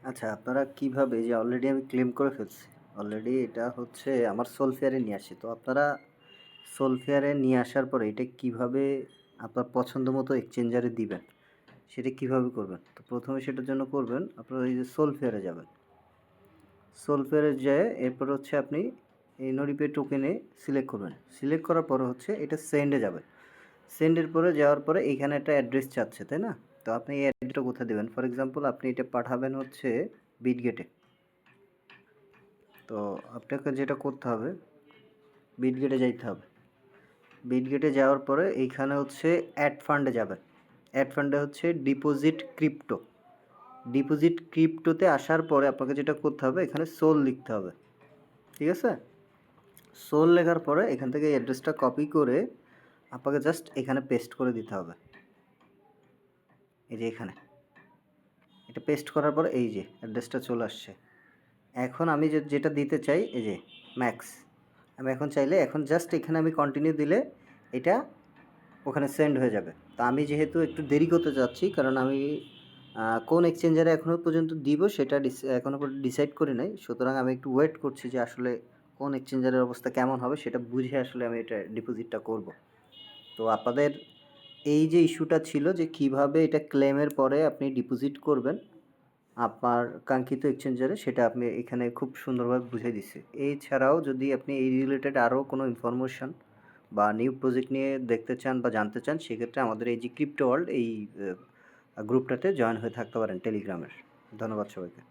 আচ্ছা, আপনারা কিভাবে এই যে অলরেডি আমি ক্লেম করে ফেলছি। অলরেডি এটা হচ্ছে আমার সোলফেয়ারে নিয়ে আসি। তো আপনারা সোলফেয়ারে নিয়ে আসার পরে এটা কিভাবে আপনার পছন্দ মতো এক্সচেঞ্জারে দিবেন, সেটা কিভাবে করবেন? তো ১ম এ সেটার জন্য করবেন আপনারা এই যে সোলফেয়ারে যাবেন। সোলফেয়ারে যেয়ে এরপর হচ্ছে আপনি এই নরিপে টোকেনে সিলেক্ট করবেন। সিলেক্ট করার পরে হচ্ছে এটা সেন্ডে যাবেন। সেন্ডের পরে যাওয়ার পরে এইখানে একটা অ্যাড্রেস চাচ্ছে, তাই না? তো আপনি এই অ্যাড্রেসটা কোথায় দিবেন? ফর এক্সাম্পল আপনি এটা পাঠাবেন হচ্ছে বিটগেটে। তো আপনাকে যেটা করতে হবে, বিটগেটে যাইতে হবে। বিটগেটে যাওয়ার পরে এইখানে হচ্ছে অ্যাড ফান্ডে যাবেন। অ্যাড ফান্ডে হচ্ছে ডিপোজিট ক্রিপ্টো। ডিপোজিট ক্রিপ্টোতে আসার পরে আপনাকে যেটা করতে হবে, এখানে সোল লিখতে হবে। ঠিক আছে? সোল লেখার পরে এখান থেকে অ্যাড্রেসটা কপি করে আপনাকে জাস্ট এখানে পেস্ট করে দিতে হবে। এই যে এখানে। এটা পেস্ট করার পরে এই যে অ্যাড্রেসটা চলে আসছে। এখন আমি যেটা দিতে চাই এই যে ম্যাক্স। আমি এখন চাইলে এখন জাস্ট এখানে আমি কন্টিনিউ দিলে এটা ওখানে সেন্ড হয়ে যাবে। তো আমি যেহেতু একটু দেরি করতে চাচ্ছি, কারণ আমি কোন এক্সচেঞ্জারে এখনও পর্যন্ত দিব সেটা এখনও পর্যন্ত ডিসাইড করি নাই। সুতরাং আমি একটু ওয়েট করছি যে আসলে কোন এক্সচেঞ্জারের অবস্থা কেমন হবে সেটা বুঝে আসলে আমি এটা ডিপোজিটটা করব। তো আপনাদের এই যে ইস্যুটা ছিল যে কিভাবে এটা ক্লেমের পরে আপনি ডিপোজিট করবেন আপনার কাঙ্ক্ষিত এক্সচেঞ্জারে, সেটা আপনি এখানে খুব সুন্দরভাবে বুঝিয়ে দিচ্ছি। এছাড়াও যদি আপনি এই রিলেটেড আরও কোনো ইনফরমেশন বা নিউ প্রজেক্ট নিয়ে দেখতে চান বা জানতে চান, সেক্ষেত্রে আমাদের এই যে ক্রিপ্টো ওয়ার্ল্ড এই গ্রুপটাতে জয়েন হয়ে থাকতে পারেন টেলিগ্রামের। ধন্যবাদ সবাইকে।